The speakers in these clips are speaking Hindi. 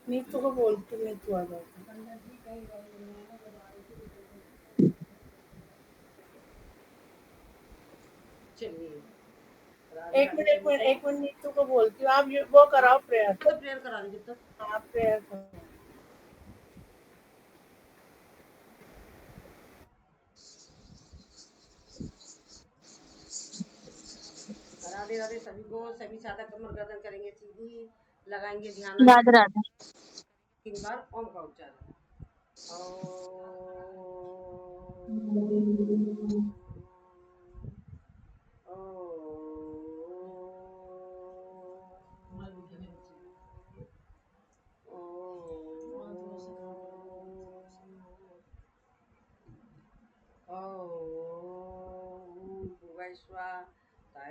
नीतू को बोलती, नीतू आ जाती। चलिए एक मिनट एक मिनट एक मिनट, नीतू को बोलती हूँ, आप वो कराओ प्रेयर। तो प्रेयर करा दी जब तक। हाँ प्रेयर करो। राधे राधे सभी को, सभी सादा कमर गर्दन करेंगे सीधी, लगाएंगे ध्यान राधे राधे। 3 बार ओम का उच्चारण।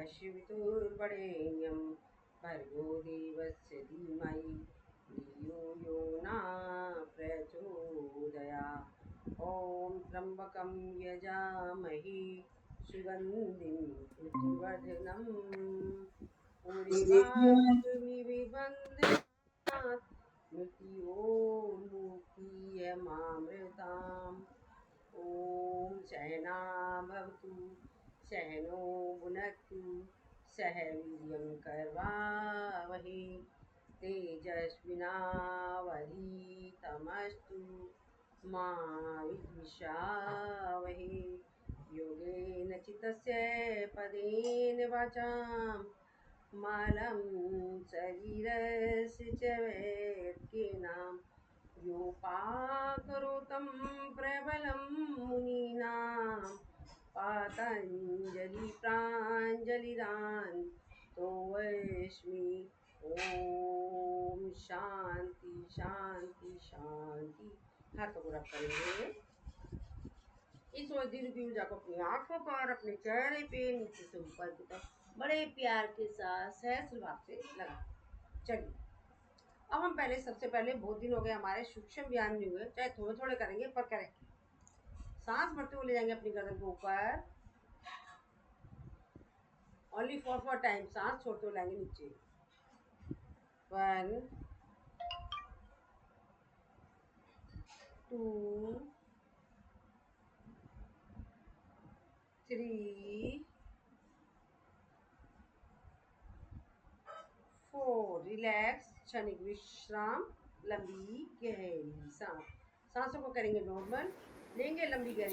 शिवितुर्वरेण्यं भर्गो देवस्य धीमहि धियो यो न प्रचोदयात्। ॐ त्र्यम्बकं यजामहे सुगन्धिं पुष्टिवर्धनम् उर्वारुकमिव मृत्योर्मुक्षीयमामृताम्। ॐ सहना भवतु सहनो भुनक्तु सह वीर्यं करवावहै तेजस्विनावधीतमस्तु मा विद्विषावहै। योगेन चित्तस्य पदेन वाचां मालं शरीरस्य च वैद्येनां योपाकरोतं प्रबलं मुनीनां पातञ्जलि प्राञ्जलिरान्तो वैष्मि। ओम शांति शांति शांति। हाथों को रब करेंगे। इस रूपी ऊर्जा को अपनी आंखों पर, अपने चेहरे पे नीचे से ऊपर की तरफ बड़े प्यार के साथ सहस्र भाव से लगा। चलिए अब हम सबसे पहले बहुत दिन हो गए हमारे सूक्ष्म व्यायाम नहीं हुए, चाहे थोड़े थोड़े करेंगे पर करें। सांस भरते हुए ले जाएंगे अपनी गर्दन को ऊपर, ओनली फॉर टाइम। सांस छोड़ते हुए लाएंगे नीचे। 1 2 3 4। रिलैक्स, क्षणिक विश्राम, लंबी गहरी सांस। सांसों को करेंगे नॉर्मल, लेंगे लंबी गहरी।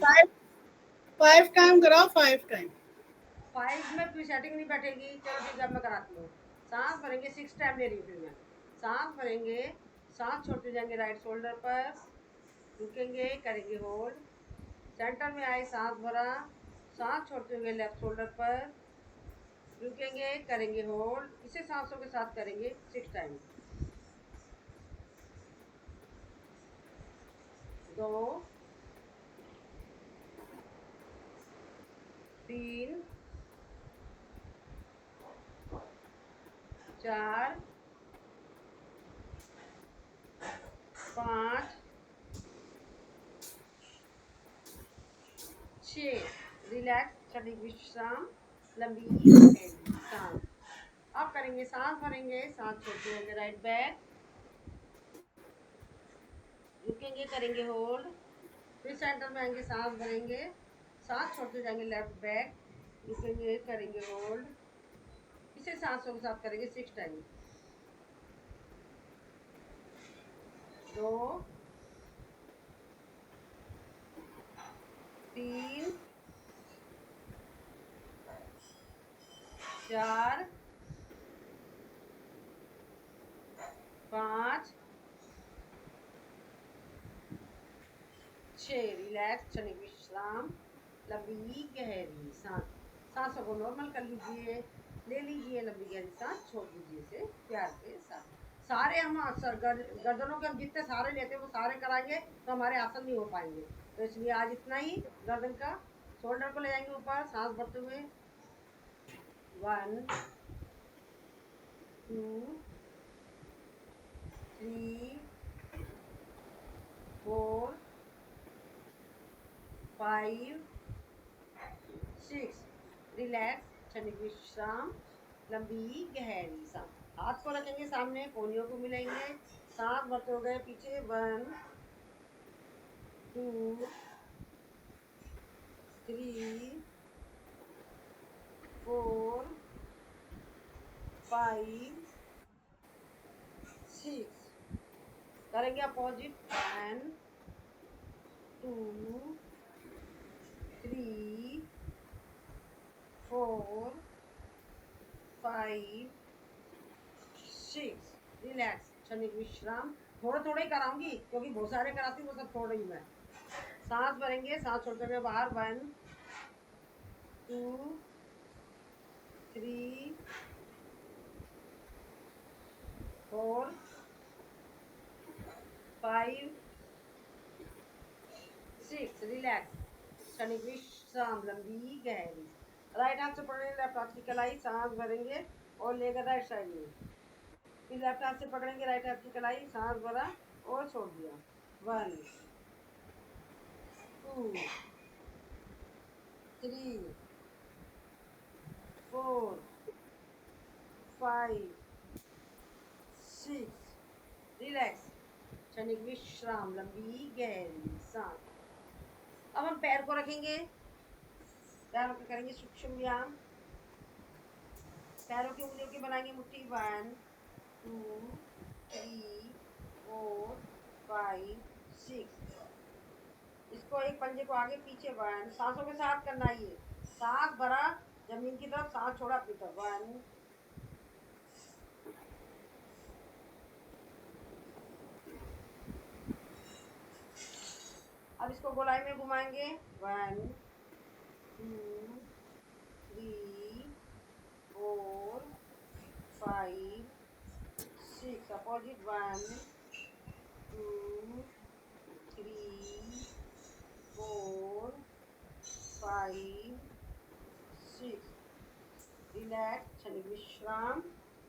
5 टाइम कराओ, 5 टाइम। 5 में फिर सेटिंग नहीं बैठेगी। चलो ठीक है, मैं कराती हूँ। सांस भरेंगे 6 टाइम ले रही हूँ। फिर मैं सांस भरेंगे, सांस छोड़ते जाएंगे राइट शोल्डर पर, रुकेंगे, करेंगे होल्ड। सेंटर में आए, सांस भरा, सांस छोड़ते हुए लेफ्ट शोल्डर पर, रुकेंगे, करेंगे होल्ड। इसे सांसों के साथ करेंगे 6 टाइम। 2 3 4 5 6। रिलैक्स, क्षणिक विश्राम, लंबी सांस। अब करेंगे, सांस भरेंगे, सांस छोड़ते रहेंगे राइट बैक, रुकेंगे, करेंगे होल्ड। फिर सेंटर में आएंगे, सांस भरेंगे, सांस छोड़ते जाएंगे लेफ्ट बैक, रुकेंगे, करेंगे होल्ड। इसे सांसों के साथ करेंगे 6 टाइम। 2 3 4 5 6। रिलैक्स, क्षणिक विश्राम, लंबी गहरी सांस। सांसों को नॉर्मल कर लीजिए, ले लीजिए लंबी गहरी सांस, छोड़ दीजिए इसे प्यार के साथ। सारे हम गर्दनों के हम जितने सारे लेते हैं वो सारे कराएंगे तो हमारे आसन नहीं हो पाएंगे, तो इसलिए आज इतना ही। गर्दन का शोल्डर को ले जाएंगे ऊपर, सांस भरते हुए। 1 2 3 4 5 6। रिलैक्स, क्षणिक विश्राम, लंबी गहरी सांस। हाथ को रखेंगे सामने, कोहनियों को मिलाएंगे, सांस भरते हो गए पीछे 1 2 3 4 5 6 करेंगे अपोजिट 1 2 3 4 5 6 रिलैक्स क्षणिक विश्राम। थोड़े थोड़े ही कराऊंगी क्योंकि बहुत सारे कराती हूँ, वो सब छोड़ रही हूँ मैं। सांस भरेंगे, सांस छोड़ते हुए बाहर 1 2 3 4 5 6 रिलैक्स क्षणिक विश्राम, लंबी गहरी। राइट हाथ से पकड़ेंगे लेफ्ट हाथ की कलाई, सांस भरेंगे और लेकर राइट साइड में। फिर लेफ्ट हाथ से पकड़ेंगे राइट हाथ की कलाई, सांस भरा और छोड़ दिया। 1 2 3 4 5 6 रिलैक्स क्षणिक विश्राम, लंबी गहरी सांस। अब हम पैर को रखेंगे, पैरों के करेंगे सूक्ष्म व्यायाम। पैरों की उंगलियों की बनाएंगे मुट्ठी 1 2 3 4 5 6। इसको एक पंजे को आगे पीछे 1, सांसों के साथ करना है ये। सांस भरा जमीन की तरफ, सांस छोड़ा अपनी तरफ 1 अब इसको गोलाई में घुमाएंगे 1 2 3 4 5 6 अपोजिट 1 2 3 4 5 6 रिलैक्स क्षणिक विश्राम।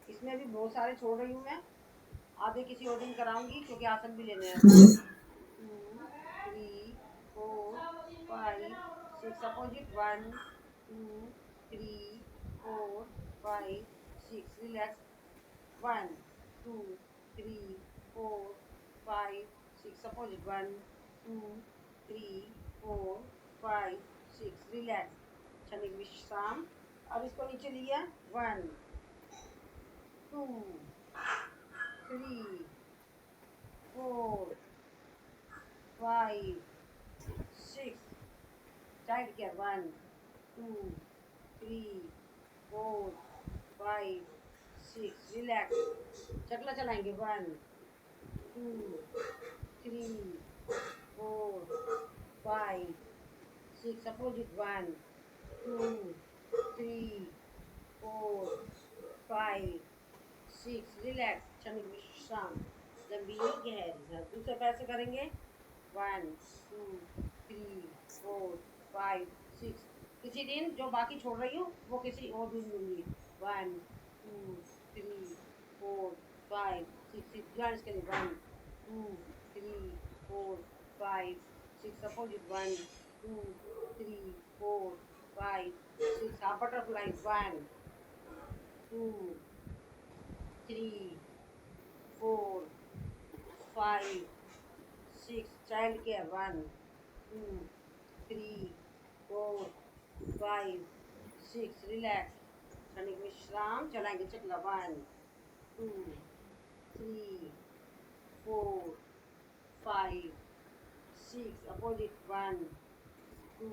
इसमें भी बहुत सारे छोड़ रही हूँ मैं, आधे किसी और दिन कराऊंगी क्योंकि आसन भी लेने हैं। 1 2 3 4 5 6 अपोजिट 1 2 3 4 5 6 रिलैक्स 1 2 3 4 5 6 अपोजिट 1 2 3 4 5 6 रिलैक्स क्षणिक विश्राम। अब इसको नीचे लिया 1 2 3 4 5 6 टाइट किया 1 2 3 4 5 6 रिलैक्स चकला चलाएंगे 1 2 3 4 5 6 अपोजिट 1 2 3 4 5 6 रिलैक्स क्षणिक विश्राम, लंबी गहरी। दूसरे पैर से करेंगे 1 2 3 4 5 6। किसी दिन जो बाकी छोड़ रही हूँ वो किसी और दिन लूंगी। 1 2 3 4 5 6 ध्यान इसके लिए 1 2 3 4 5 6 opposite 1 2 3 4 5 6 half butterfly 1 2 3 4 5 6 child care 1 2 3 4 5 6 relax क्षणिक विश्राम। चलाएंगे चकला 1 2 3 4 5 6 अपोजिट 1 2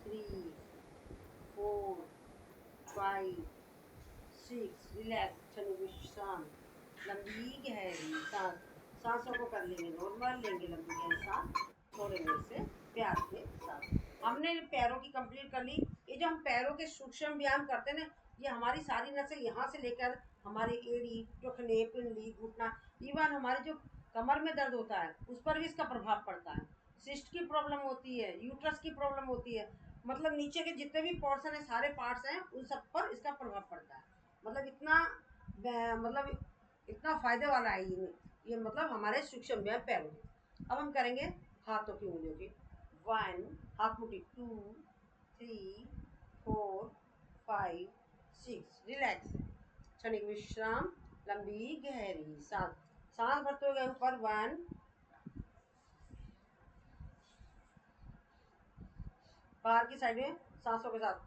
3 4 5 6 रिलैक्स क्षणिक विश्राम, लंबी गहरी सांस। सांसों को कर लेंगे नॉर्मल, लेंगे लंबी गहरी सांस, छोड़ेंगे इसे प्यार के साथ। हमने पैरों की कंप्लीट कर ली। ये जो हम पैरों के सूक्ष्म व्यायाम करते हैं ना, ये हमारी सारी नसें यहाँ से लेकर हमारे एड़ी, टुकने, पिंडली, घुटना, इवन हमारे जो कमर में दर्द होता है उस पर भी इसका प्रभाव पड़ता है। सिस्ट की प्रॉब्लम होती है, यूट्रस की प्रॉब्लम होती है, मतलब नीचे के जितने भी पोर्शन है, सारे पार्ट्स हैं, उन सब पर इसका प्रभाव पड़ता है। मतलब इतना फायदे वाला है ये मतलब हमारे सूक्ष्म व्यायाम पैरों के। अब हम करेंगे हाथों की उंगलियों की 1 हाथ मुट्ठी 2 3 4 5 6 रिलैक्स क्षणिक विश्राम, लंबी गहरी सांस। सांस भरते हुए ऊपर 1, बाहर की साइड में सांसों के साथ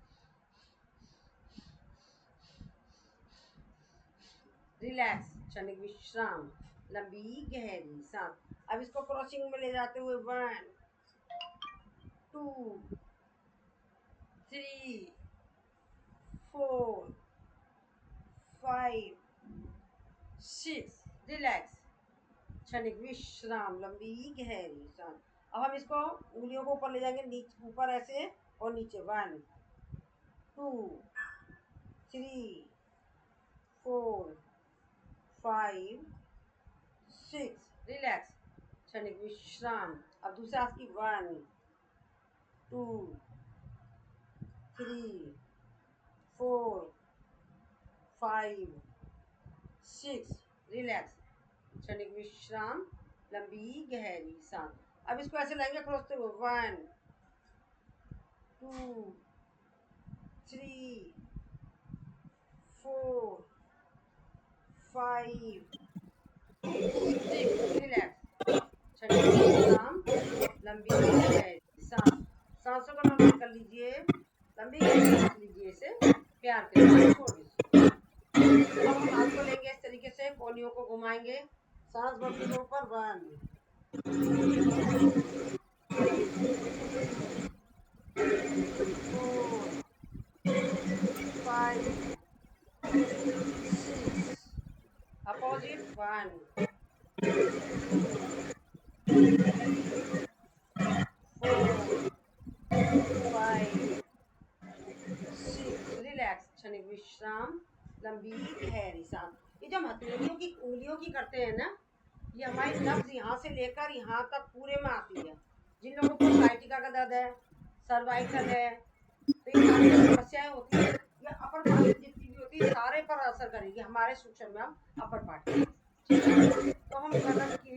रिलैक्स, क्षणिक विश्राम, लंबी गहरी सांस। अब इसको क्रॉसिंग में ले जाते हुए 1, 2, 3, 4, 5, 6, रिलैक्स, क्षणिक विश्राम, लंबी गहरी सांस। अब हम इसको उंगलियों को ऊपर ले जाएंगे, नीचे ऊपर ऐसे और नीचे 1, 2, 3, 4, 5, 6, रिलैक्स, क्षणिक विश्राम। अब दूसरे हाथ की 1, 2, 3, 4, 5, 6, रिलैक्स, क्षणिक विश्राम, लंबी गहरी सांस। अब इसको ऐसे लाएंगे खोलते हुए 1, 2, 3, 4, 5, 6, रिलैक्स, क्षणिक विश्राम, लंबी गहरी सांस। सांसों को नोट कर लीजिए, लंबी गहरी सांस लीजिए, इसे प्यार के साथ छोड़ दीजिए। अब हम हाथ को लेंगे इस तरीके से, कोहनियों को घुमाएंगे, सांस भरते हुए ऊपर 1, 4, 5, 6, अपोजिट 1, 2, 3, 4, 5, 6, रिलैक्स, क्षणिक विश्राम, लंबी गहरी सांस। ये जो हम उंगलियों की करते हैं ना, ये हमारी नब्ज यहाँ से लेकर यहाँ तक पूरे में आती है। जिन लोगों को साइटिका का दर्द है, सर्वाइकल है, तो ये सारी जो समस्याएं होती है, ये अपर पार्ट जितनी भी होती है सारे पर असर करेगी, हमारे सूक्ष्म में अपर पार्ट। ठीक है, तो हम गर्दन की,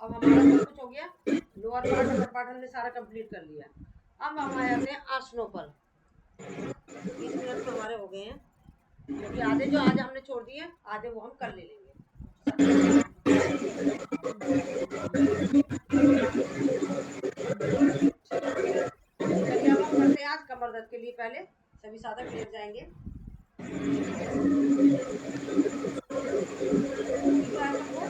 अब हमारा सब कुछ हो गया, लोअर पार्ट अपर पार्ट हमने सारा कंप्लीट कर लिया। अब हम आ जाते हैं आसनों पर। 20 मिनट तो हमारे हो गए हैं, क्योंकि आधे जो आज हमने छोड़ दिए, आधे वो हम कर ले लेंगे। चलिए अब हम करते हैं आज कमर दर्द के लिए। पहले सभी साधक लेट जाएंगे। दिख रहा है सबको?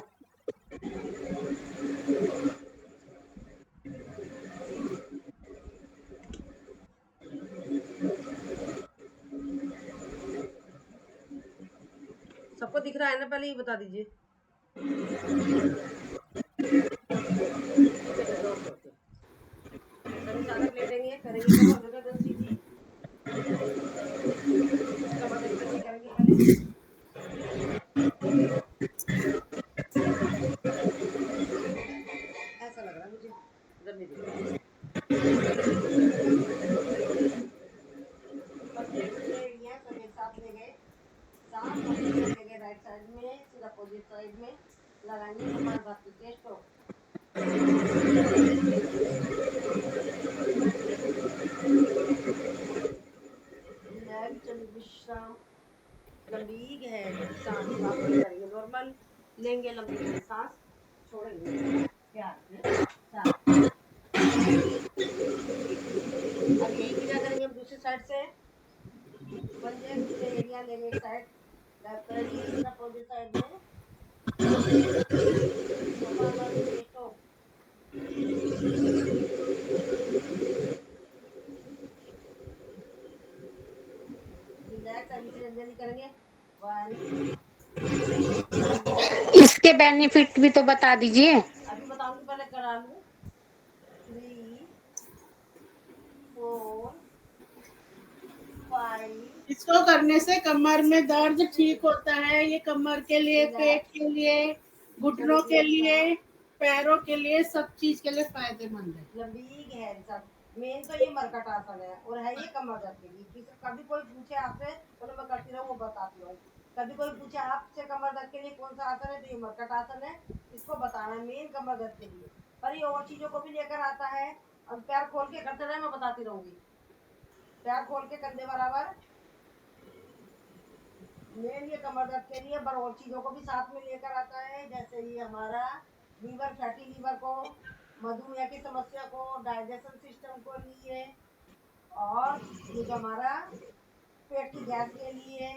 सबको दिख रहा है ना? पहले ये बता दीजिए। सभी साधक लेटेंगे, करेंगे कमर गर्दन सीधी। कमर दर्द के लिए करेंगे पहले। ऐसा लग रहा है मुझे, इधर नहीं दिख रहा। फर्स्ट प्लेट ले लिया, सब एक साथ ले गए, सांस ले गए राइट साइड में, फिर अपोजिट साइड में लगाएंगे कमर दर्द की चेस्ट को। रिलैक्स, विश्राम, लंबी गहरी सांस। वापस करेंगे नॉर्मल, लेंगे लंबी गहरी सांस, छोड़ेंगे प्यार से सांस। अब यही क्रिया करेंगे हम दूसरी साइड से। पंजे दूसरे एरिया लेंगे एक साइड, लैप करेंगे फिर अपोजिट साइड में। रिलैक्स, अभी से जल्दी करेंगे। 1, इसके बेनिफिट भी तो बता दीजिए। अभी बताऊंगी, पहले करा लूं। 3, 4, 5। इसको करने से कमर में दर्द ठीक होता है। ये कमर के लिए, पेट के लिए, घुटनों के लिए, पैरों के लिए, सब चीज के लिए फायदेमंद है। लंबी गहरी सांस। मेन तो ये मरकट आसन है और है ये कमर दर्द के लिए। कभी कोई पूछे आपसे तो मैं करती रहूँ, वो बताती हूँ। कभी कोई पूछे आपसे कमर दर्द के लिए कौन सा आसन है, तो ये मरकट आसन है, इसको बताना है मेन कमर दर्द के लिए। पर ये और चीजों को भी लेकर आता है। अब पैर खोल के करते रहे, मैं बताती रहूंगी। पैर खोल के कंधे बराबर, मेन ये कमर दर्द के लिए, पर और चीज़ों को भी साथ में लेकर आता है, जैसे ये हमारा लीवर, फैटी लीवर को, मधुमेह की समस्या को, डाइजेशन सिस्टम को लिए, और ये जो हमारा पेट की गैस के लिए,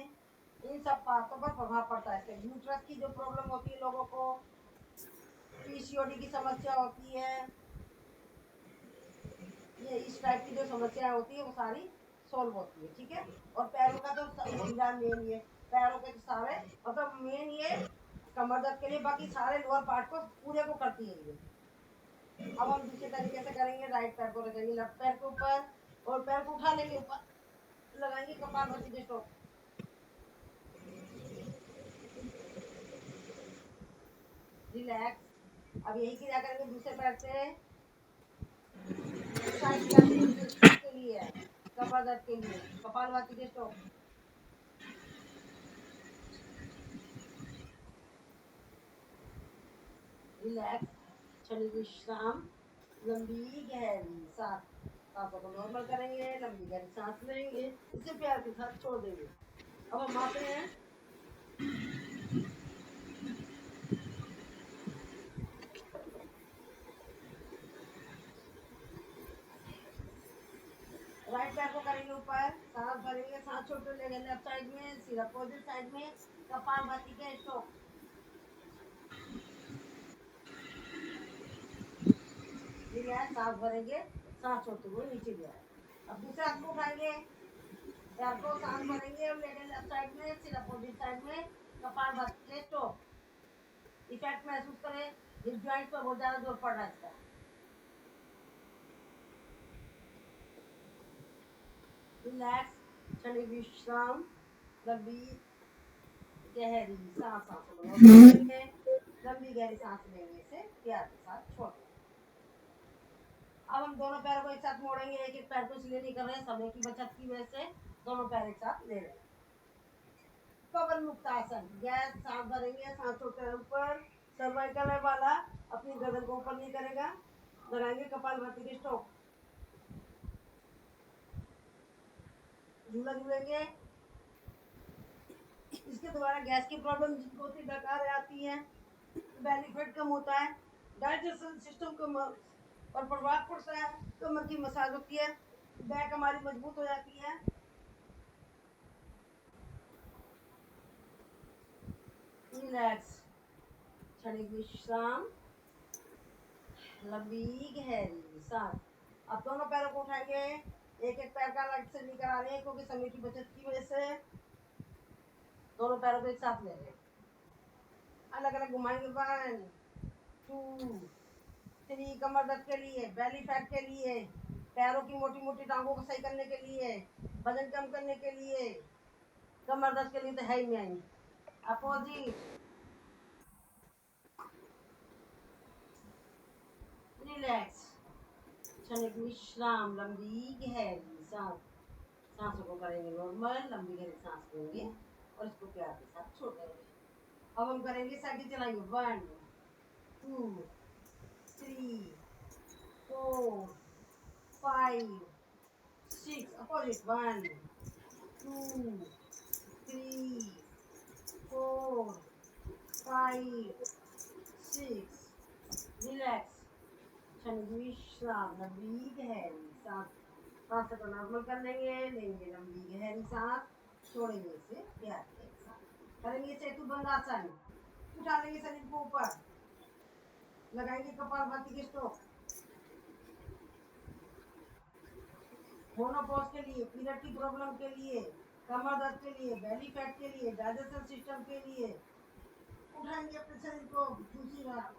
इन सब बातों पर प्रभाव पड़ता है इससे। यूट्रस की जो प्रॉब्लम होती है लोगों को, पीसीओडी की समस्या होती है, ये इस टाइप की जो समस्याएं होती है वो सारी सॉल्व होती है, ठीक है। और पैरों का तो इलाज मेन ये, पैरों के तो सारे, मतलब मेन ये कमर दर्द के लिए, बाकी सारे लोअर पार्ट को पूरे को करती है ये। अब हम दूसरे तरीके से करेंगे, राइट पैर को रखेंगे लेफ्ट पैर के ऊपर, और पैर को उठा लेंगे ऊपर, लगाएंगे कपालभाति के स्ट्रोक, रिलैक्स। अब यही क्रिया करेंगे दूसरे पैर से, साइड के लिए है, कमर दर्द के लिए, कपालभाति के स्ट्रोक, रिलैक्स, क्षणिक विश्राम, लंबी गहरी सांस, सांसों को नॉर्मल करेंगे, लंबी गहरी सांस लेंगे, इसे प्यार के साथ छोड़ देंगे। अब हम आते हैं राइट पैर को करेंगे ऊपर, सांस भरेंगे, सांस छोड़ कर लेंगे लेफ्ट साइड में, सिर अपोजिट साइड में, कपालभाति के स्ट्रोक, रिलैक्स, सांस भरेंगे, सांस छोड़ते हुए नीचे गिराए। अब दूसरे हाथ को उठाएंगे, पैर को सांस भरेंगे और लेंगे लेफ्ट साइड में, सिर अपोजिट साइड में, कपालभाति के स्ट्रोक। इफेक्ट महसूस करें, हिप जॉइंट पर बहुत ज्यादा जोर पड़ रहा है इसका। रिलैक्स, क्षणिक विश्राम, लंबी गहरी सांसों को लेंगे, लंबी गहरी सांस लेंगे, इसे प्यार के साथ छोड़ दें। अब हम दोनों पैरों को एक साथ मोड़ेंगे, एक एक पैर को इसलिए नहीं कर रहे हैं, समय की बचत की वजह से दोनों पैर एक साथ ले रहे हैं। पवन मुक्त आसन, गैस, सांस भरेंगे, सांस छोड़ते ऊपर, सर्वाइकल वाला अपनी गर्दन को ऊपर नहीं करेगा, लगाएंगे कपालभाति के स्ट्रोक, झूला झूलेंगे। इसके द्वारा गैस की प्रॉब्लम जिनको होती है, डकार आती है, बेली फैट कम होता है, डाइजेशन सिस्टम को पर प्रभाव पड़ता है, कमर की मसाज होती है, बैक हमारी मजबूत हो जाती है। रिलैक्स, क्षणिक विश्राम, लंबी गहरी सांस। अब दोनों पैरों को उठाएंगे, एक एक पैर का अलग से लेकर आ रहे हैं, क्योंकि समय की बचत की वजह से दोनों पैरों को एक साथ ले रहे हैं, अलग अलग घुमाएंगे। 1 2 3, कमर दर्द के लिए, बेली फैट के लिए, पैरों की मोटी मोटी टांगों को सही करने के लिए, वजन कम करने के लिए, कमर दर्द के लिए तो है ही नहीं। अपोजिट, रिलैक्स, क्षणिक विश्राम, लंबी गहरी सांस, सांसों को करेंगे नॉर्मल, लंबी गहरी सांस लेंगे और इसको प्यार के साथ छोड़ देंगे। अब हम करेंगे, साइकिल चलाएंगे, 1 2 3 4 5 6, अपोजिट, 1 2 3 4 5 6, रिलैक्स, क्षणिक विश्राम, लंबी गहरी सांस, सांस को नॉर्मल कर लेंगे, लेंगे लंबी गहरी सांस, छोड़ेंगे इसे प्यार के साथ। करेंगे सेतुबंध आसन, उठा लेंगे शरीर को ऊपर, लगाएंगे कपालभाति के स्ट्रोक, मोनोपॉज के लिए, पीरियड की प्रॉब्लम के लिए, कमर दर्द के लिए, बेली फैट के लिए, डाइजेशन सिस्टम के लिए, उठाएंगे अपने शरीर को दूसरी बार,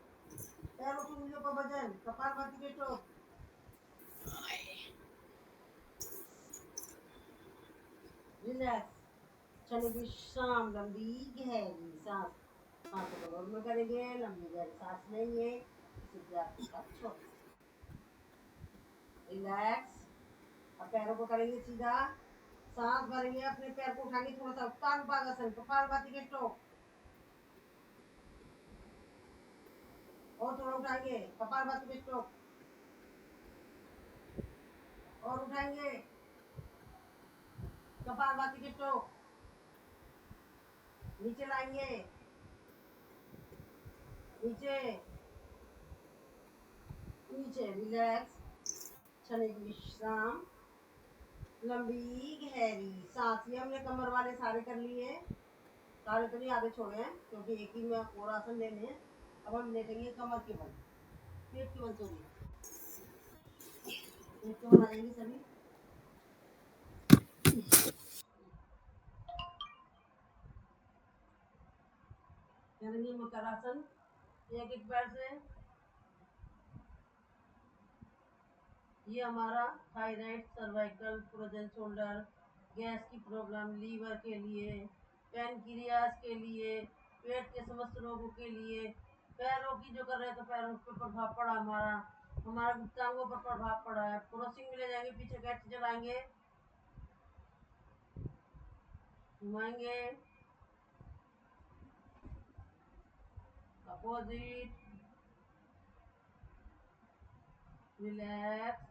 पैरों की उंगलियों का वजन, कपालभाति के स्ट्रोक, रिलैक्स, क्षणिक विश्राम, लंबी गहरी सांस, सांसों को नॉर्मल करेंगे, लंबी गहरी सांस लेंगे, इसे प्यार के साथ छोड़, रिलैक्स। अब पैरों को करेंगे सीधा, सांस भरेंगे, अपने पैर को उठाएंगे थोड़ा सा, उत्तान कपालभाति के स्ट्रोक, और थोड़ा उठाएंगे कपालभाति के स्ट्रोक, और उठाएंगे कपालभाति के स्ट्रोक, नीचे लाएंगे, नीचे नीचे रिलैक्स, क्षणिक विश्राम, लंबी गहरी सांस। ये हमने कमर वाले सारे कर लिए, सारे तो नहीं, आधे छोड़े हैं क्योंकि एक ही में और आसन लेने हैं। अब हम लेटेंगे कमर के बल, पेट के बल, सॉरी पेट के बल आ जाएंगे सभी। करेंगे मकरासन, एक एक पैर से। ये हमारा thyroid, cervical, frozen shoulder, gas की प्रॉब्लम, लीवर के लिए, पैनक्रियास के लिए, पेट के समस्त रोगों के लिए। पैरों की जो कर रहे हैं तो पैरों पर प्रभाव पड़ा, हमारा गुप्तांगों पर प्रभाव पड़ा है। क्रॉसिंग में ले जाएंगे, पीछे कैच चलाएंगे, घुमाएंगे, अपोजिट, रिलैक्स,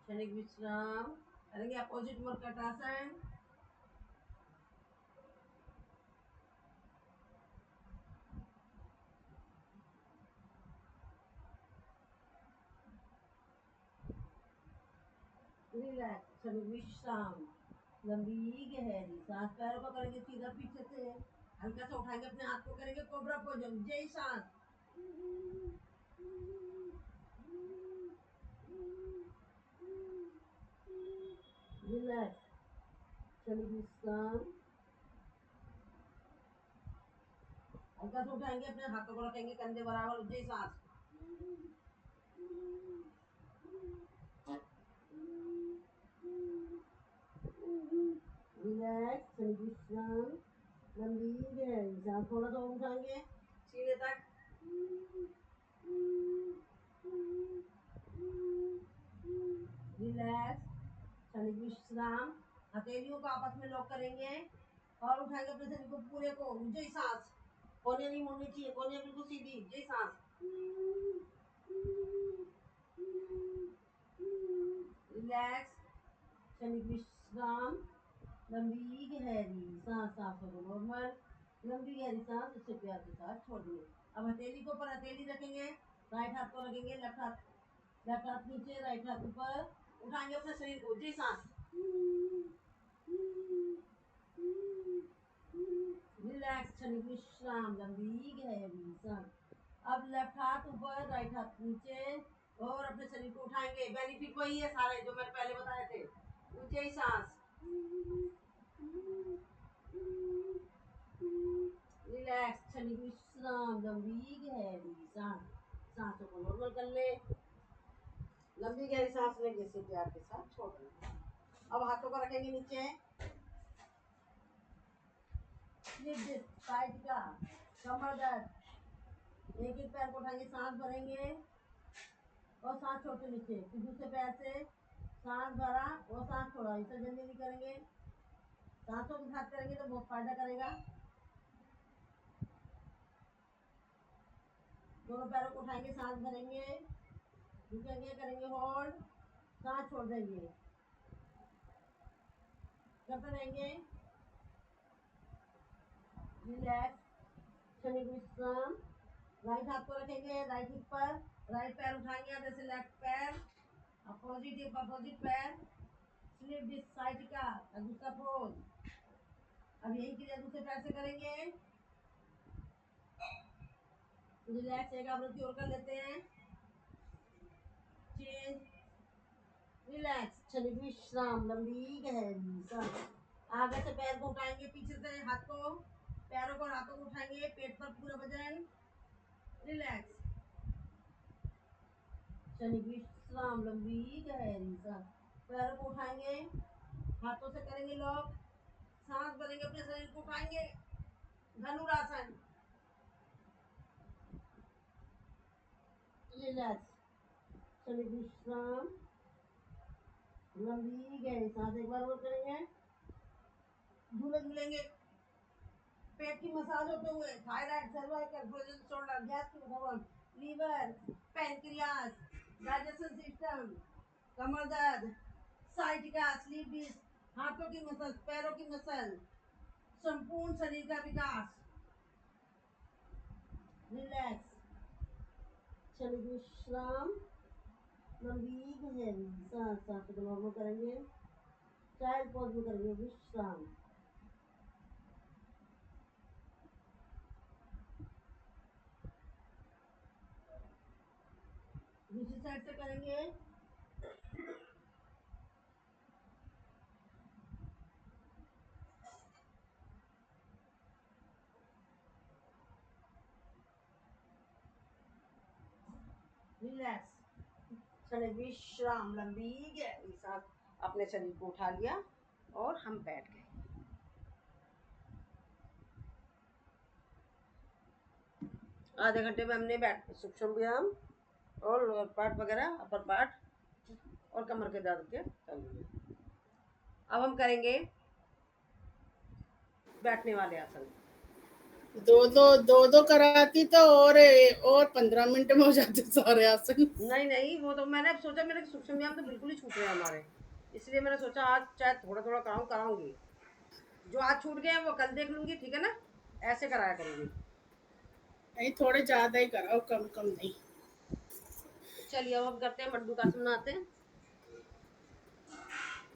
क्षणिक विश्राम। करेंगे अपोजिट मर्कटासन, रिलैक्स, क्षणिक विश्राम, लंबी गहरी सांस। पैरों को करेंगे सीधा पीछे से, हल्का सा उठाएंगे अपने हाथ को, करेंगे कोबरा पोजन, जय सांस। रिलैक्स, क्षणिक विश्राम, हल्का सा उठाएंगे अपने हाथों को, रखेंगे कंधे बराबर, जय सांस। रिलैक्स, क्षणिक विश्राम, लंबी गहरी सांस। थोड़ा सा उठाएंगे सीने तक, रिलैक्स, क्षणिक विश्राम। हथेलियों को आपस में लॉक करेंगे और उठाएंगे अपने शरीर को पूरे को, जय सांस। कोने नहीं मुड़नी चाहिए, कोने बिल्कुल सीधी, जय सांस। रिलैक्स, क्षणिक विश्राम, लंबी गहरी सांस। सांसों को नॉर्मल, लंबी गहरी सांस, उससे प्यार के साथ छोड़ देंगे। अब हथेली को ऊपर, हथेली रखेंगे, राइट हाथ को रखेंगे, लेफ्ट हाथ नीचे, राइट हाथ ऊपर, उठाएंगे अपने शरीर को, जय सांस। रिलैक्स, क्षणिक विश्राम, लंबी गहरी सांस। अब लेफ्ट हाथ ऊपर, राइट हाथ नीचे, और अपने शरीर को उठाएंगे। बेनिफिट वही है सारे जो मैंने पहले बताए थे, ऊंचे ही सांस। रिलैक्स, क्षणिक विश्राम, लंबी गहरी सांस। सांसों को नॉर्मल कर ले, लंबी गहरी सांस लेंगे, इसे प्यार के साथ छोड़ देंगे। अब हाथों को रखेंगे नीचे, साइड का कमर दर्द। एक एक पैर को उठाएंगे, सांस भरेंगे और सांस छोड़ते नीचे, फिर दूसरे पैर से सांस भरा और सांस छोड़ा। इसे जल्दी नहीं करेंगे, सांसों के साथ करेंगे तो बहुत फायदा करेगा। दोनों पैरों को उठाएंगे, सांस भरेंगे, रुकेंगे, करेंगे होल्ड, सांस छोड़ देंगे, करते रहेंगे। रिलैक्स, क्षणिक विश्राम। राइट हाथ को रखेंगे राइट हिप पर, राइट पैर उठाएंगे आधे से लेफ्ट पैर, अपोजिट हिप अपोजिट पैर, स्लिप डिस्क साइड का दूसरा पोज। अब यही क्रिया दूसरे पैर से करेंगे। रिलैक्स, एक आवृत्ति और कर लेते हैं, चेंज, रिलैक्स, क्षणिक विश्राम, लंबी गहरी सांस। आगे से पैर को उठाएंगे, पीछे से हाथ को, पैरों को हाथों को उठाएंगे, पेट पर पूरा वजन, रिलैक्स, क्षणिक विश्राम, लंबी गहरी सांस। पैरों को उठाएंगे, हाथों से करेंगे लॉक, सांस भरेंगे, अपने शरीर को उठाएंगे, धनुरासन। रिलैक्स, क्षणिक विश्राम, लंबी गहरी सांस। एक बार और करेंगे, झूले झूलेंगे, पेट की मसाज होते हुए, thyroid, cervical, frozen shoulder, gas की problem, liver, pancreas, digestion system, कमर दर्द, साइटिका, स्लीप डिस्क, हाथों की मसल, पैरों की मसल, संपूर्ण शरीर का विकास। रिलैक्स, क्षणिक विश्राम, लंबी गहरी सांस। सांस को नॉर्मल करेंगे, चाइल्ड पोज में करेंगे विश्राम। दूसरी साइड से करेंगे। रिलैक्स, क्षणिक विश्राम, लंबी गहरी सांस। अपने शरीर को उठा लिया और हम बैठ गए। आधे घंटे में हमने बैठ सूक्ष्म व्यायाम और लोअर पार्ट वगैरह, अपर पार्ट और कमर के दर्द के कर लिए। अब हम करेंगे बैठने वाले आसन। दो कराती तो और 15 मिनट में हो जाते सारे आसन। नहीं नहीं, वो तो मैंने सोचा मेरे सूक्ष्म व्यायाम तो बिल्कुल ही छूट रहे हैं हमारे, इसलिए मैंने सोचा आज चाहे थोड़ा थोड़ा कराऊंगी। जो आज छूट गए हैं वो कल देख लूंगी, ठीक है ना? ऐसे कराया करूंगी। नहीं, थोड़े ज्यादा ही कराओ, कम कम नहीं। चलिए अब हम करते हैं मंडूकासन बनाते हैं।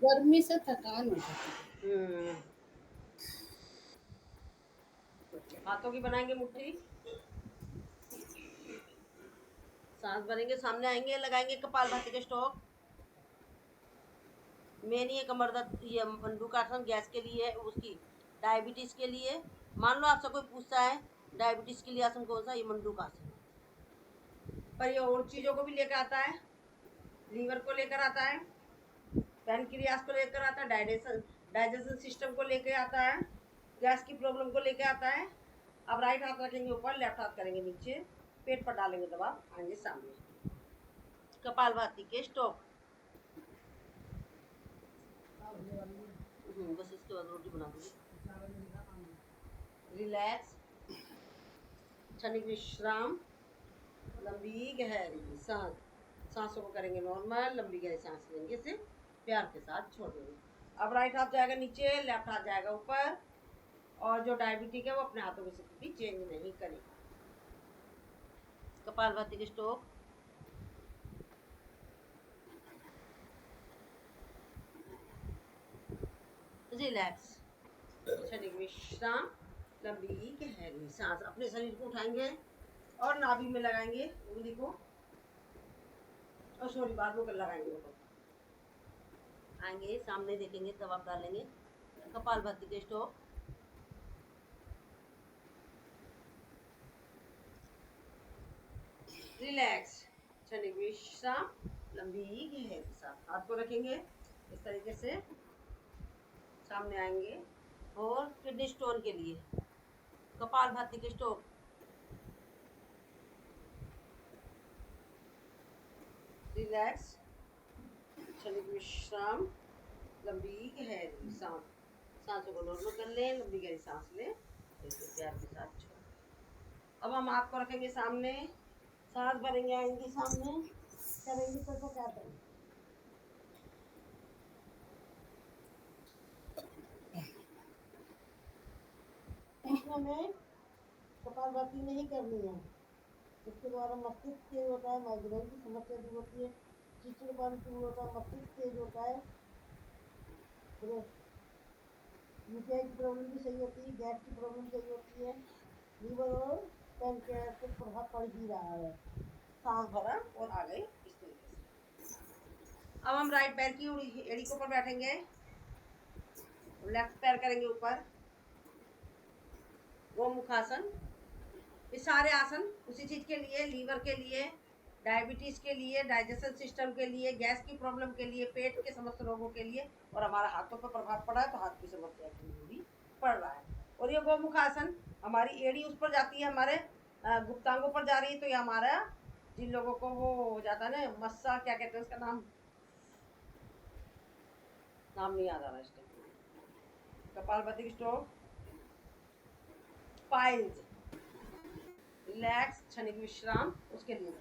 गर्मी से थकान हो जाती हाथों की बनाएंगे मुट्ठी, सांस भरेंगे, सामने आएंगे, लगाएंगे कपालभाति के स्ट्रोक। मेन ये कमर दर्द, ये मंडूकासन गैस के लिए है, उसकी डायबिटीज के लिए। मान लो आपसे कोई पूछता है डायबिटीज के लिए आसन कौन सा, ये मंडूकासन। पर ये और चीजों को भी लेकर आता है, लीवर को लेकर आता है, पैनक्रियास को लेकर आता है, डाइजेशन सिस्टम को लेकर आता है, गैस की प्रॉब्लम को लेकर आता है। अब राइट हाथ रखेंगे ऊपर, लेफ्ट हाथ करेंगे नीचे, पेट पर डालेंगे दबाव, आएंगे सामने, कपालभाति के स्ट्रोक। बस इसके बाद रोटी बना दूंगी। रिलैक्स, क्षणिक विश्राम, लंबी गहरी सांस। सांसों को करेंगे नॉर्मल, लंबी गहरी सांस लेंगे, इसे प्यार के साथ छोड़ देंगे। अब राइट हाथ जाएगा नीचे, लेफ्ट हाथ जाएगा ऊपर, और जो डायबिटिक है वो अपने हाथों की स्थिति चेंज नहीं करेगा। कपालभाति के स्ट्रोक। रिलैक्स, क्षणिक विश्राम, लंबी गहरी सांस। अपने शरीर को उठाएंगे और नाभि में लगाएंगे उंगली को, और सॉरी बाजू को लगाएंगे। आएंगे सामने, देखेंगे, दबाव डालेंगे, कपालभाति के स्ट्रोक। रिलैक्स, क्षणिक विश्राम, लंबी गहरी सांस। हाथ को रखेंगे इस तरीके से, सामने आएंगे, और किडनी स्टोन के लिए कपालभाति के स्ट्रोक। रिलैक्स, क्षणिक विश्राम, लंबी गहरी सांस। सांसों को नॉर्मल कर लें, लंबी गहरी सांस लें, इसे प्यार के साथ छोड़। अब हम हाथ को रखेंगे सामने, सांस भरेंगे, आएंगे सामने, करेंगे तो क्या करेंगे। हमें कपालभाति नहीं करनी है, इसके द्वारा मस्तिष्क तेज होता है, माइग्रेन की समस्या दूर होती है, चिड़चिड़ापन दूर होता है, मस्तिष्क तेज होता है, यूटीआई की प्रॉब्लम भी सही होती है, गैस की प्रॉब्लम सही होती है, लीवर और पैनक्रियास पर प्रभाव पड़ ही रहा है। सांस भरा और आ गए इस तरीके से। अब हम राइट पैर की एड़ी के ऊपर बैठेंगे, लेफ्ट पैर करेंगे ऊपर, गोमुखासन। ये सारे आसन उसी चीज के लिए, लीवर के लिए, डायबिटीज के लिए, डाइजेशन सिस्टम के लिए, गैस की प्रॉब्लम के लिए, पेट के समस्त रोगों के लिए, और हमारा हाथों पर प्रभाव पड़ा है तो हाथ की समस्या के लिए भी पड़ रहा है। और ये गोमुखासन, हमारी एड़ी उस पर जाती है, हमारे गुप्तांगों पर जा रही है, तो ये हमारा, जिन लोगों को वो हो जाता है ना मस्सा, क्या कहते हैं उसका नाम नहीं याद आ रहा इस टाइम। कपालभाति की स्ट्रोक, पाइल्स। रिलैक्स, क्षणिक विश्राम, उसके लिए।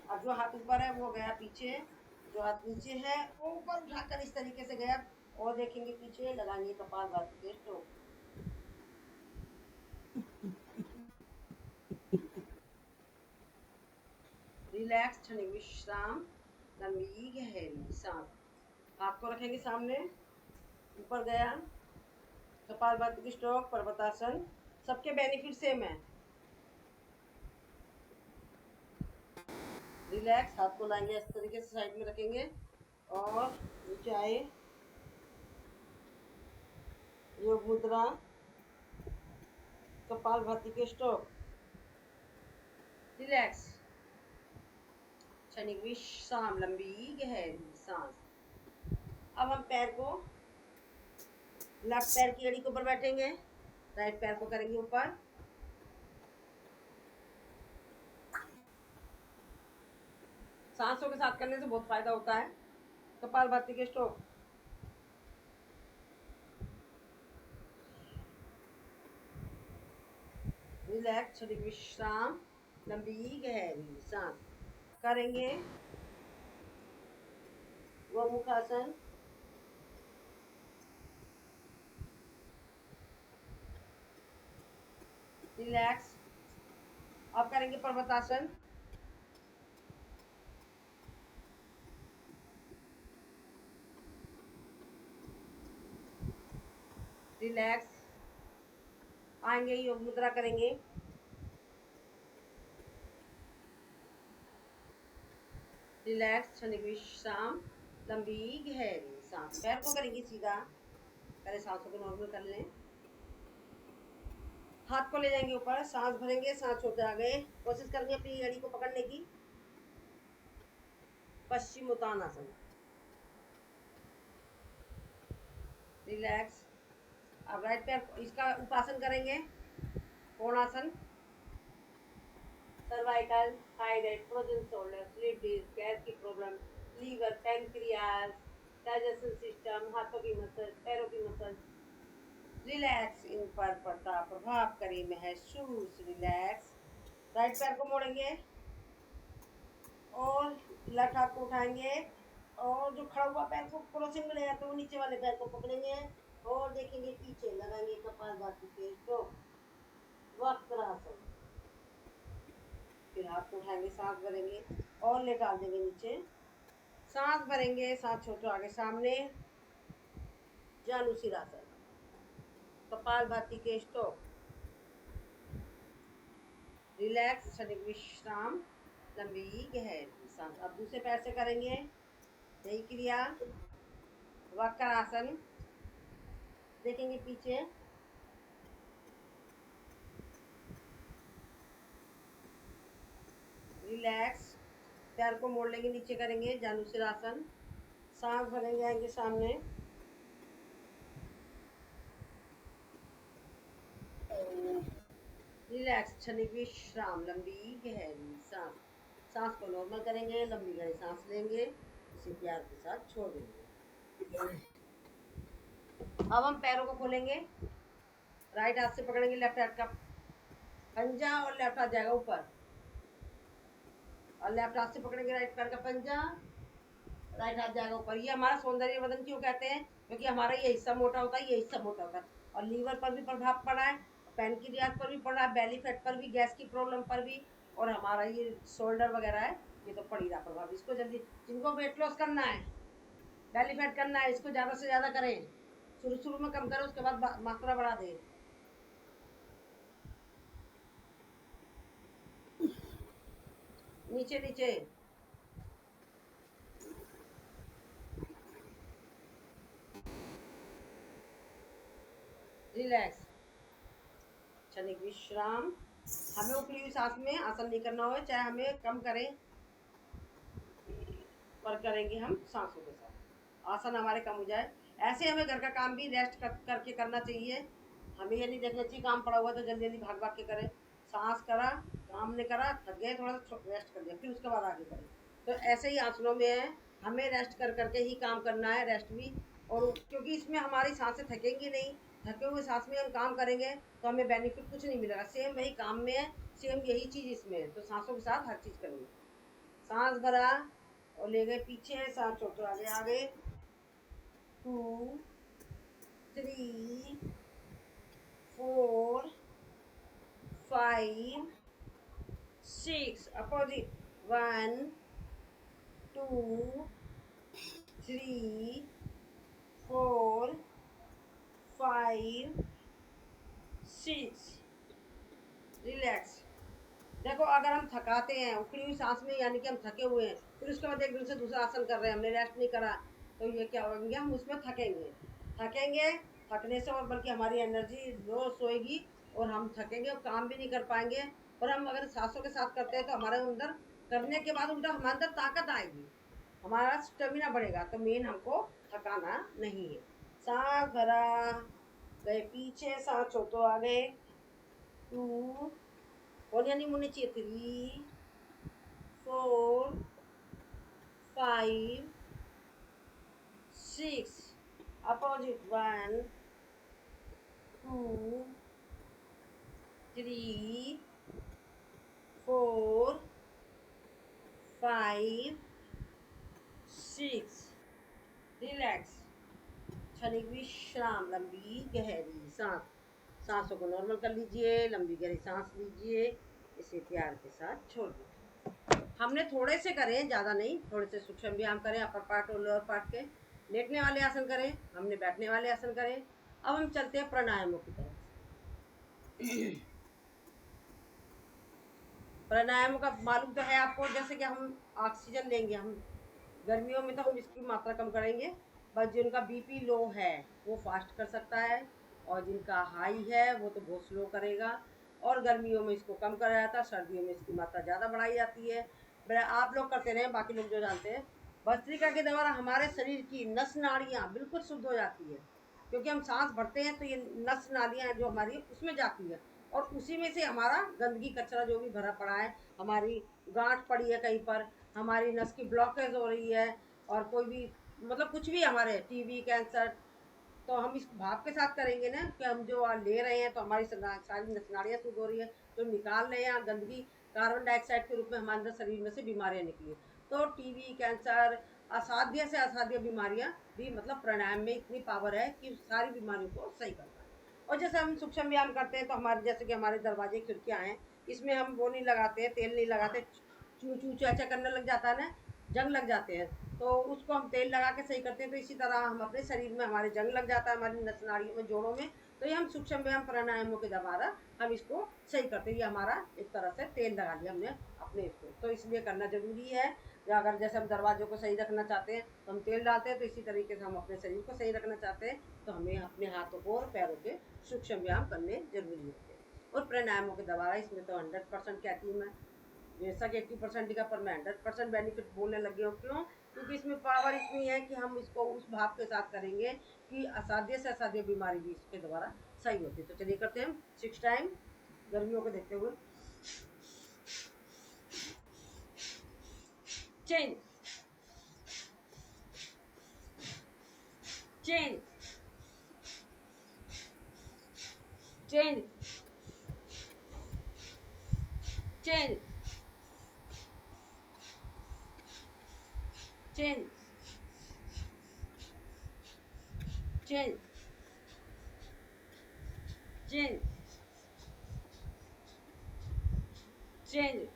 अब जो हाथ ऊपर है वो गया पीछे, जो हाथ नीचे है वो ऊपर उठाकर इस तरीके से गया, और देखेंगे पीछे, लगाएंगे कपालभाति के स्ट्रोक। रिलैक्स, क्षणिक विश्राम, लंबी गहरी सांस। हाथ को रखेंगे सामने, ऊपर गया, कपालभाति स्ट्रोक, पर्वतासन। सबके बेनिफिट सेम है। रिलैक्स, हाथ को लाएंगे इस तरीके से, साइड में रखेंगे और नीचे आए, योग मुद्रा, कपालभाति के स्ट्रोक। रिलैक्स, क्षणिक विश्राम, लंबी गहरी सांस। अब हम पैर को, लेफ्ट पैर की एड़ी के ऊपर बैठेंगे, राइट पैर को करेंगे ऊपर। सांसों के साथ करने से बहुत फायदा होता है। कपालभाति के स्ट्रोक। रिलैक्स, क्षणिक विश्राम, लंबी गहरी सांस करेंगे। गोमुखासन, रिलैक्स। अब करेंगे पर्वतासन। रिलैक्स, आएंगे, योग मुद्रा करेंगे। रिलैक्स, क्षणिक विश्राम, लंबी गहरी सांस। पैर को करेंगे सीधा, पहले सांसों को नॉर्मल कर लें। हाथ को ले जाएंगे ऊपर, सांस भरेंगे, सांस छोड़ते आ गए। कोशिश करेंगे अपनी एड़ी को पकड़ने की। पश्चिमोत्तानासन। रिलैक्स। अब राइट पैर, इसका उपासन करेंगे, कोणासन। Cervical, thyroid, frozen shoulder, slip disc, gas की problem, liver, pancreas, digestion system, हाथों की मसल, पैरों की मसल। रिलैक्स, इन पर पड़ता प्रभाव करें महसूस। रिलैक्स। राइट पैर को मोड़ेंगे और लेफ्ट हाथ को उठाएंगे और जो खड़ा हुआ पैर को क्रॉसिंग में ले जाते हैं, वो नीचे वाले पैर को पकड़ेंगे और देखेंगे पीछे, लगाएंगे कपालभाति के स्ट्रोक, वक्रासन। फिर हाथ को उठाएंगे, सांस भरेंगे और लेटा देंगे नीचे। सांस भरेंगे, सांस छोड़ो आगे सामने, जानुशिरासन, कपालभाति के स्ट्रोक। रिलैक्स, क्षणिक विश्राम, लंबी गहरी सांस। अब दूसरे पैर से करेंगे यही क्रिया, वक्रासन। देखेंगे पीछे, रिलैक्स। पैर को मोड़ लेंगे, नीचे करेंगे जानुशिरासन। सांस भरेंगे, आएंगे सामने, रिलैक्स, क्षणिक विश्राम, लंबी गहरी सांस। सांस को नॉर्मल करेंगे, लंबी गहरी सांस लेंगे, इसे प्यार के साथ छोड़ देंगे। अब हम पैरों को खोलेंगे, राइट हाथ से पकड़ेंगे लेफ्ट हाथ का पंजा और लेफ्ट हाथ जाएगा ऊपर, और लेफ्ट हाथ से पकड़ेंगे राइट पैर का पंजा, राइट हाथ जाएगा ऊपर। ये हमारा सौंदर्य वदन क्यों कहते हैं? क्योंकि हमारा ये हिस्सा मोटा होता है, ये हिस्सा मोटा होता है, और लीवर पर भी प्रभाव पड़ा है, पैनक्रियाज पर भी पड़ा है, बेली फैट पर भी, गैस की प्रॉब्लम पर भी, और हमारा ये शोल्डर वगैरह है, ये तो पड़ ही रहा प्रभाव। इसको जल्दी, जिनको वेट लॉस करना है, बेली फैट करना है, इसको ज़्यादा से ज़्यादा करें। शुरू शुरू में कम करें, उसके बाद मात्रा बढ़ा दें। नीचे नीचे, रिलैक्स, क्षणिक विश्राम। हमें ऊपरी हुई सांस में आसन नहीं करना हो, चाहे हमें कम करें, पर करेंगे हम सांसों के साथ, आसन हमारे कम हो जाए। ऐसे हमें घर का काम भी रेस्ट करके करना चाहिए। हमें ये नहीं देखना चाहिए काम पड़ा हुआ तो जल्दी जल्दी भाग भाग के करें। सांस करा, काम ने करा, थक गए, थोड़ा सा रेस्ट कर लिया, फिर उसके बाद आगे करें। तो ऐसे ही आसनों में है, हमें रेस्ट कर करके ही काम करना है, रेस्ट भी। और क्योंकि इसमें हमारी सांसें थकेंगी नहीं, थके हुए सांस में हम काम करेंगे तो हमें बेनिफिट कुछ नहीं मिलेगा। सेम वही काम में है, सेम यही चीज़ इसमें है, तो सांसों के साथ हर चीज़ करेंगे। सांस भरा और ले गए पीछे, सांस छोड़ो आगे, आगे 2 3 4 5 6, अपोजिट 1 2 3 4 5 6। रिलैक्स। देखो अगर हम थकाते हैं उखड़ी हुई सांस में, यानी कि हम थके हुए हैं, फिर उसके बाद एकदम से दूसरा आसन कर रहे हैं, हमने रेस्ट नहीं करा, तो ये क्या होंगे, हम उसमें थकेंगे। थकेंगे, थकने से और बल्कि हमारी एनर्जी लो सोएगी और हम थकेंगे और काम भी नहीं कर पाएंगे। और हम अगर सांसों के साथ करते हैं तो हमारे अंदर करने के बाद उल्टा हमारे अंदर ताकत आएगी, हमारा स्टेमिना बढ़ेगा। तो मेन हमको थकाना नहीं है। सांस भरा, गए पीछे, सांस छोटो आगे, 2 Poniani munici 3 4 5 6। Opposite 1 2 3 4 5 6। रिलैक्स। क्षणिक विश्राम, लंबी गहरी सांस। सांसों को नॉर्मल कर लीजिए, लंबी गहरी सांस लीजिए, इसे प्यार के साथ छोड़ दीजिए। हमने थोड़े से करें, ज़्यादा नहीं, थोड़े से सूक्ष्म व्यायाम करें, अपर पार्ट और लोअर पार्ट के। लेटने वाले आसन करें, हमने बैठने वाले आसन करें। अब हम चलते हैं प्राणायामों की तरफ। प्राणायाम का मालूम तो है आपको, जैसे कि हम ऑक्सीजन लेंगे, हम गर्मियों में तो हम इसकी मात्रा कम करेंगे, बस जिनका बीपी लो है वो फास्ट कर सकता है, और जिनका हाई है वो तो बहुत स्लो करेगा। और गर्मियों में इसको कम करा जाता है, सर्दियों में इसकी मात्रा ज़्यादा बढ़ाई जाती है। आप लोग करते रहें, बाकी लोग जो जानते हैं। भस्त्रिका के द्वारा हमारे शरीर की नस नाड़ियाँ बिल्कुल शुद्ध हो जाती है, क्योंकि हम सांस भरते हैं तो ये नस नाड़ियाँ जो हमारी उसमें जाती है, और उसी में से हमारा गंदगी कचरा जो भी भरा पड़ा है, हमारी गांठ पड़ी है कहीं पर, हमारी नस की ब्लॉकेज हो रही है, और कोई भी मतलब कुछ भी हमारे टीबी कैंसर, तो हम इस भाव के साथ करेंगे ना कि हम जो ले रहे हैं तो हमारी सारी नाड़ियाँ शुद्ध हो रही है, जो निकाल रहे हैं गंदगी कार्बन डाइऑक्साइड के रूप में हमारे अंदर शरीर में से बीमारियाँ निकली, तो टीबी कैंसर असाध्य से असाध्य बीमारियाँ भी मतलब प्राणायाम में इतनी पावर है कि सारी बीमारियों को सही करता है। और जैसे हम सूक्ष्म व्यायाम करते हैं तो हमारे जैसे कि हमारे दरवाजे खिड़कियाँ हैं, इसमें हम वो नहीं लगाते हैं, तेल नहीं लगाते, चू चू चाचा करने लग जाता है ना, जंग लग जाते हैं, तो उसको हम तेल लगा के सही करते हैं। तो इसी तरह हम अपने शरीर में हमारे जंग लग जाता है, हमारी नस नाड़ियों में, जोड़ों में, तो ये हम सूक्ष्म व्यायाम प्राणायामों के द्वारा हम इसको सही करते हैं। ये हमारा एक तरह से तेल लगा लिया हमने अपने इसको, तो इसलिए करना जरूरी है। या अगर जैसे हम दरवाजों को सही रखना चाहते हैं तो हम तेल डालते हैं, तो इसी तरीके से हम अपने शरीर को सही रखना चाहते हैं तो हमें अपने हाथों को और पैरों के सूक्ष्म व्यायाम करने जरूरी होते हैं। और प्राणायामों के द्वारा इसमें तो 100% कहती हूँ मैं, बेशक 80% लिखा, पर मैं 100% बेनिफिट बोलने लगी हूँ। क्यों? क्योंकि इसमें पावर इतनी है कि हम इसको उस भाव के साथ करेंगे कि असाध्य से असाध्य बीमारी भी इसके द्वारा सही होती है। तो चलिए करते हैं हम 6 टाइम, गर्मियों को देखते हुए। Change change change change change change change change.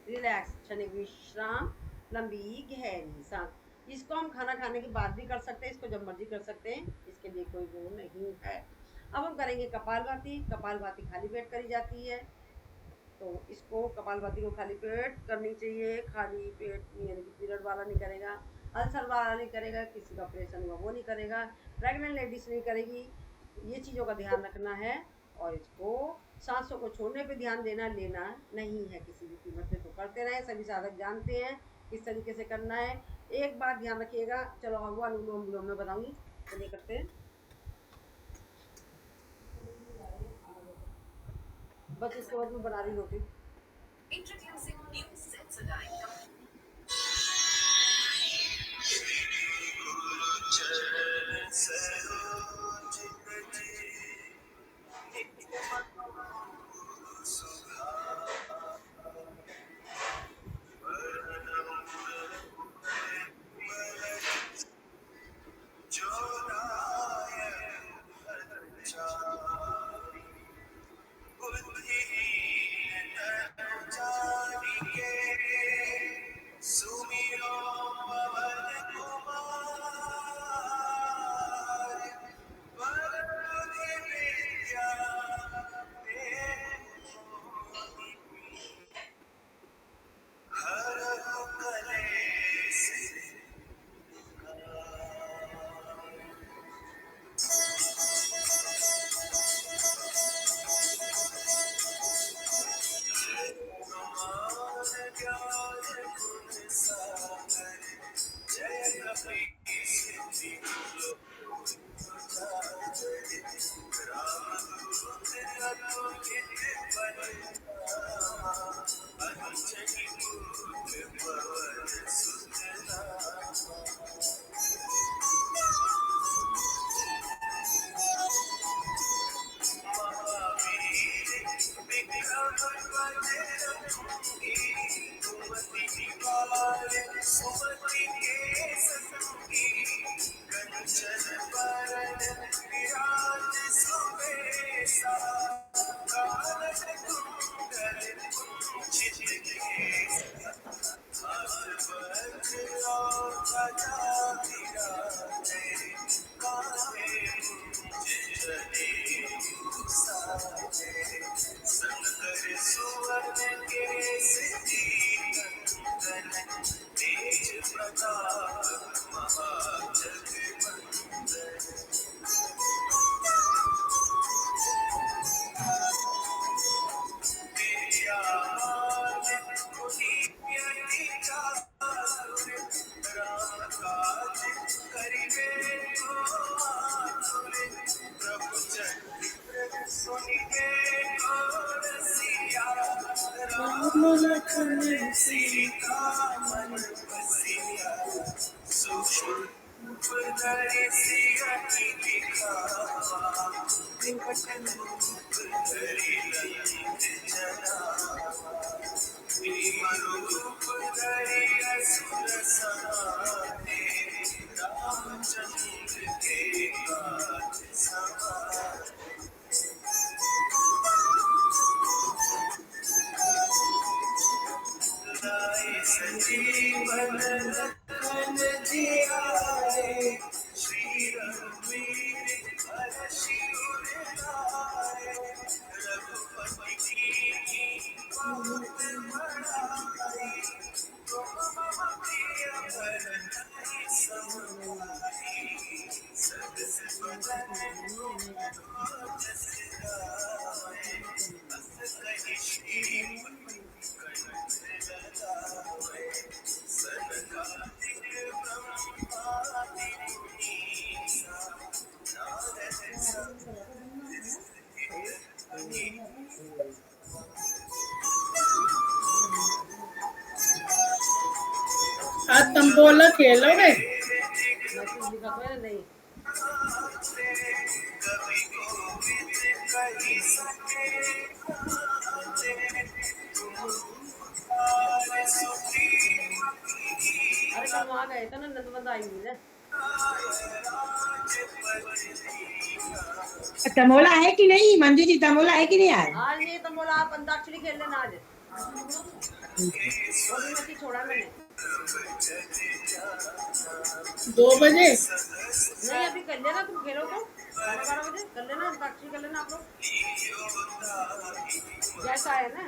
Relax, क्षणिक विश्राम, लंबी गहरी सांस। इसको हम खाना खाने के बाद भी कर सकते हैं, इसको जब मर्जी कर सकते हैं, इसके लिए कोई वो नहीं है। अब हम करेंगे कपालभाति। कपालभाति खाली पेट करी जाती है, तो इसको कपालभाति को खाली पेट करनी चाहिए। खाली पेट यानी कि पीरियड वाला नहीं करेगा, अल्सर वाला नहीं करेगा, किसी का ऑपरेशन हुआ वो नहीं करेगा, प्रेग्नेंट लेडीज नहीं करेगी, ये चीज़ों का ध्यान रखना है। और इसको सांसों को छोड़ने पे ध्यान देना, लेना नहीं है किसी भी कीमत पे। तो करते रहे, सभी साधक जानते हैं किस तरीके से करना है। एक बात ध्यान रखिएगा, चलो अब अनुलोम विलोम में बताऊंगी, चलिए करते हैं। बस इसके बाद में बना रही रोटी। Introducing new Sensodyne. आज तंबोला खेलोगे? मैसेज लिखा तो है नहीं। अरे कल वहाँ गए थे ना, नंदबंद आई हुई है। तमोला है कि नहीं मंजू जी? तमोला है कि नहीं आज? आज नहीं तो बोला आप अंताक्षरी खेल लेना आज। अभी मैं छोड़ा मैंने 2 बजे नहीं, अभी कर लेना, तुम खेलो तो 12:30 बजे कर लेना, अंताक्षरी कर लेना आप लोग, जैसा है ना।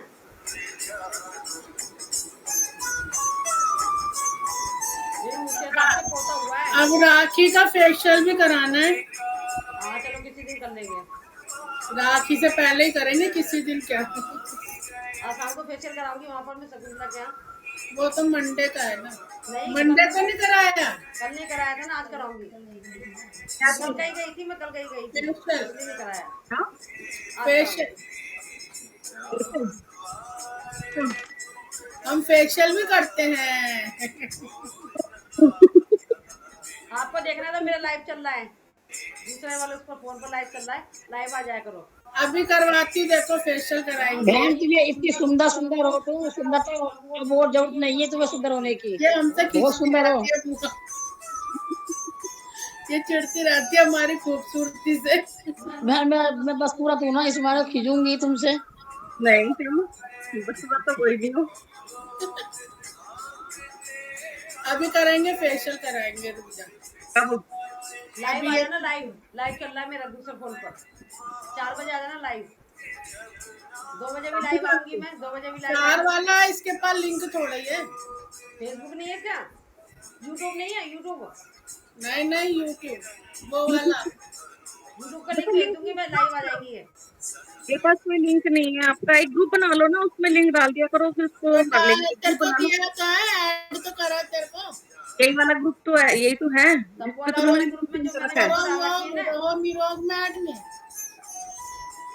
पोता हुआ है। अब राखी का फेशियल भी कराना है। हाँ चलो किसी दिन कर लेंगे, राखी से पहले ही करेंगे किसी दिन। क्या शाम को फेशियल कराऊंगी वहाँ पर मैं शकुंतला के यहाँ। वो तो मंडे का है ना। नहीं, मंडे को नहीं कराया? कल नहीं कराया था ना, आज कराऊंगी। कल कहीं गई थी मैं, कल कहीं गई थी, नहीं कराया। फेशियल हम फेशियल भी करते हैं। आपको देखना था, मेरा लाइव चल रहा है, दूसरे वाले उस पर फोन पर लाइव चल रहा है, लाइव आ जाया करो। अभी करवाती हूँ, देखो फेशियल कराएंगे। बहन तुम्हें इतनी सुंदर सुंदर हो, तुम सुंदर तो वो जरूरत नहीं है तुम्हें सुंदर होने की। ये हमसे बहुत सुंदर हो। ये चिढ़ती रहती है हमारी खूबसूरती से। मैं बस पूरा तू ना इस बार खींचूंगी तुमसे। नहीं बस तो कोई नहीं हो। अभी करेंगे फेशियल कराएंगे, रुक जा। लाइव आ जाना, लाइव चल रहा है मेरा दूसरे फोन पर, 4 बजे आ जाना लाइव। 2 बजे भी लाइव आऊंगी मैं, 2 बजे भी लाइव। 4 वाला इसके पास लिंक थोड़ा ही है। फेसबुक नहीं है क्या? यूट्यूब नहीं है? यूट्यूब नहीं यूट्यूब वो वाला। यूट्यूब का लिंक भेज दूंगी मैं, लाइव आ जाएगी ये। मेरे पास कोई लिंक नहीं है, आपका एक ग्रुप बना लो ना, उसमें लिंक डाल दिया करो, फिर उसको कर लेंगे। तेरे को दिया तो है, ऐड तो करा तेरे को। यही वाला ग्रुप तो है, यही तो है। ग्रुप में जो मैंने मिरोग मैट में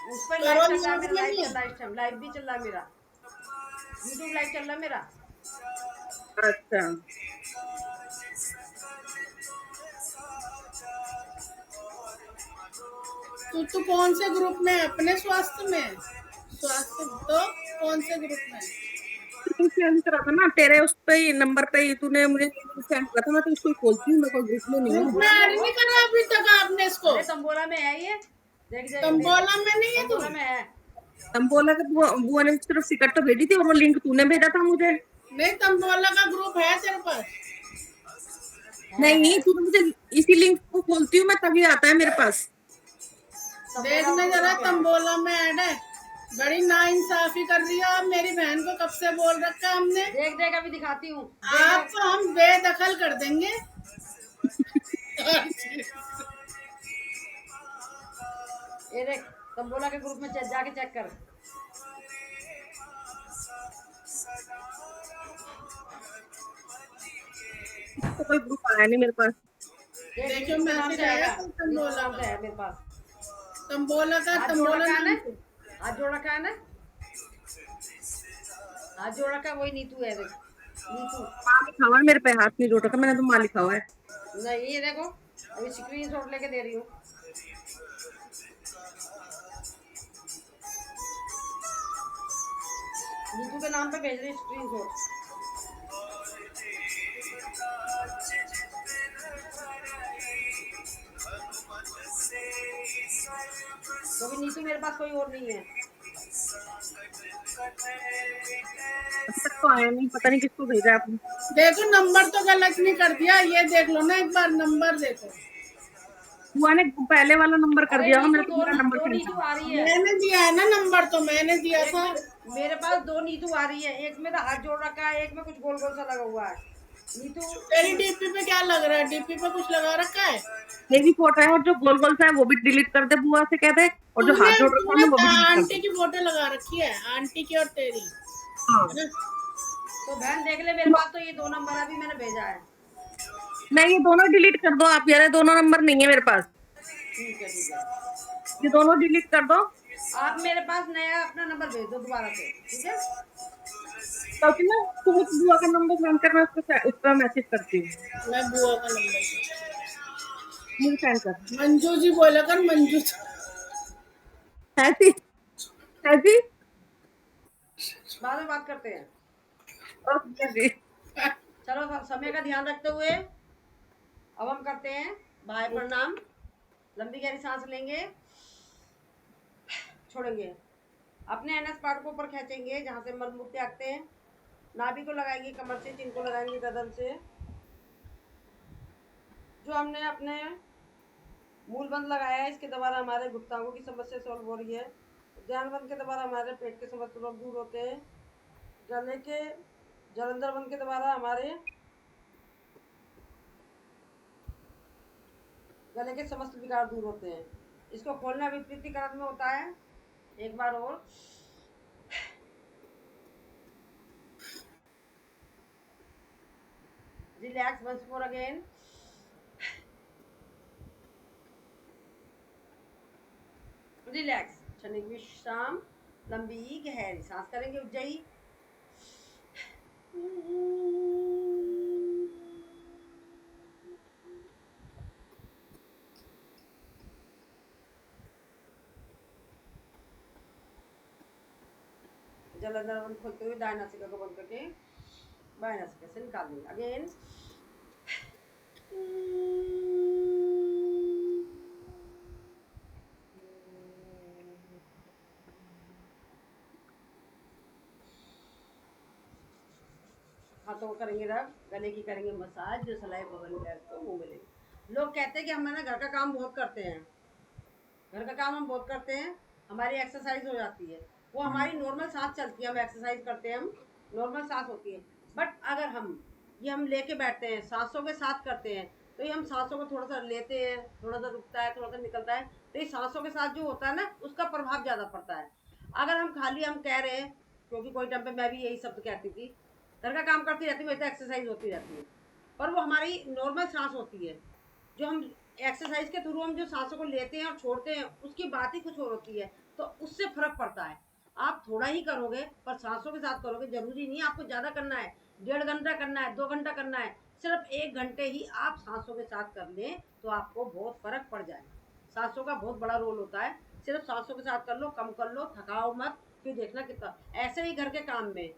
उस पर करो लाइव चल रहा है न्यूज मेरा, में लाइव नहीं। चल रहा है इस टाइम, लाइव भी चल रहा है मेरा, यूट्यूब लाइव चल रहा है मेरा। अच्छा, तू कौन से ग्रुप में है? अपने स्वास्थ्य में? स्वास्थ्य तो कौन से ग्रुप में है? लिंक सेंड करा था ना तेरे उस पे ही, नंबर पे ही तूने मुझे लिंक सेंड करा था, मैं तो इसको ही खोलती हूँ, मैं कोई ग्रुप में नहीं ग्रुप हूँ। में तंबोला में ऐड हो, नहीं करा अभी तक आपने इसको? अरे तंबोला में है ये, देख देख देख, तंबोला में नहीं है तू? तंबोला में है। हम बोला कि बुआ ने सिर्फ टिकट तो भेजी थी और वो लिंक तूने भेजा था मुझे। नहीं, तंबोला का ग्रुप है तेरे पास? नहीं, तूने मुझे इसी लिंक को खोलती हूँ मैं, तभी आता है मेरे पास। देखने जरा, तंबोला में ऐड है। बड़ी नाइंसाफी कर रही है आप मेरी बहन को, कब से बोल रखा है हमने। देख देख अभी दिखाती हूँ, आपको हम बेदखल कर देंगे। ये देख तंबोला के ग्रुप में जाके चेक कर। तो कोई ग्रुप आया नहीं मेरे पास। देखो नीतू के नाम मैसेज से आया आएगा, नीतू के तंबोला नाम से का। है मेरे पास। तंबोला का, हाथ जोड़ तंबोला रखा है नाम ना, से। हाथ जोड़ रखा है ना, हाथ जोड़ रखा है, वही नीतू है, देख नीतू। माँ लिखा हुआ है मेरे पे, हाथ नहीं जोड़ रखा मैंने, तो माँ लिखा हुआ है। नहीं ये देखो, अभी स्क्रीन शॉट लेके दे रही हूँ। नीतू के नाम पे भेज रही स्क्रीन शॉट। क्योंकि नीतू मेरे पास कोई और नहीं है। अभी तक तो आया नहीं, पता नहीं किसको भेजा है आपने। देखो नंबर तो गलत नहीं कर दिया, ये देख लो ना एक बार, नंबर देखो। बुआ ने पहले वाला नंबर कर अरे दिया होगा, नीतू मेरे को मेरा नंबर दो सेंड नीतू कर। आ रही है, मैंने दिया है ना नंबर, तो मैंने दिया था। मेरे पास दो नीतू आ रही है, एक में तो हाथ जोड़ रखा है, एक में कुछ गोल गोल सा लगा हुआ है। नीतू तेरी डीपी पे क्या लग रहा है? डीपी पे कुछ लगा रखा है? मेरी फोटो है, और जो गोल गोल सा है वो भी डिलीट कर दे बुआ से कहते, और जो हाथ तूने जोड़ रखा है तूने ना वो भी डिलीट कर आंटी दे। की फोटो लगा रखी है, आंटी की और तेरी, हाँ, है ना? तो बहन देख ले, मेरे पास तो ये दो नंबर अभी मैंने भेजा है। नहीं ये दोनों डिलीट कर दो आप, यार दोनों नंबर नहीं है मेरे पास, ठीक है ठीक है, ये दोनों डिलीट कर दो। आप मेरे पास नया अपना नंबर भेज दो दोबारा से, ठीक है। क्योंकि ना तुम उस बुआ का नंबर सेंड कर, मैं उस पर मैसेज करती हूँ। मैं बुआ का नंबर, मुझे सेंड कर। मंजू जी बोला कर, मंजू जी। ऐसी ऐसी। बाद में बात करते हैं। ओके जी। चलो समय का ध्यान रखते हुए अब हम करते हैं बाय प्रणाम। लंबी गहरी सांस लेंगे, छोड़ेंगे, अपने एनएस पार्ट को ऊपर खींचेंगे जहाँ से मल मूत्र त्यागते हैं। नाभि को लगाएंगे कमर से, चिन को लगाएंगे गर्दन से। जो हमने अपने मूल बंद लगाया है, इसके द्वारा हमारे गुप्तांगों की समस्या सॉल्व हो रही है। ध्यान बंद के द्वारा हमारे पेट के समस्त रोग दूर होते हैं। गले के जलंधर बंद के द्वारा हमारे गले के समस्त विकार दूर होते हैं। इसको खोलना विपरीतीकरण में होता है। एक बार और, relax once more again. Relax, क्षणिक विश्राम, लंबी गहरी सांस करेंगे उज्जई। जलंधर बंद खोलते हुए दाएं नासिका को बंद करके बाएं नासिका से निकाल देंगे। अगेन, हाथों को करेंगे रब, गले की करेंगे मसाज, जो सलाई बगल में को मुंह में लेंगे। लोग कहते हैं कि हम ना घर का काम बहुत करते हैं, घर का काम हम बहुत करते हैं, हमारी एक्सरसाइज हो जाती है। वो हमारी नॉर्मल सांस चलती है, हम एक्सरसाइज करते हैं, हम नॉर्मल सांस होती है। बट अगर हम लेके बैठते हैं, सांसों के साथ करते हैं, तो ये हम सांसों को थोड़ा सा लेते हैं, थोड़ा सा रुकता है, थोड़ा सा निकलता है, तो ये सांसों के साथ जो होता है ना, उसका प्रभाव ज़्यादा पड़ता है। अगर हम खाली हम कह रहे हैं, क्योंकि कोई टाइम पे मैं भी यही शब्द कहती थी, घर का काम करती रहती हूँ, तो एक्सरसाइज होती रहती है, पर वो हमारी नॉर्मल सांस होती है। जो हम एक्सरसाइज के थ्रू हम जो सांसों को लेते हैं और छोड़ते हैं, उसकी बात ही कुछ और होती है। तो उससे फर्क पड़ता है। आप थोड़ा ही करोगे पर सांसों के साथ करोगे, जरूरी नहीं आपको ज्यादा करना है, 1.5 घंटा करना है, 2 घंटा करना है, सिर्फ 1 घंटे ही आप सांसों के साथ कर लें तो आपको बहुत फर्क पड़ जाएगा। सांसों का बहुत बड़ा रोल होता है, सिर्फ सांसों के साथ कर लो, कम कर लो, थकाओ मत, फिर देखना कितना। ऐसे ही घर के काम में,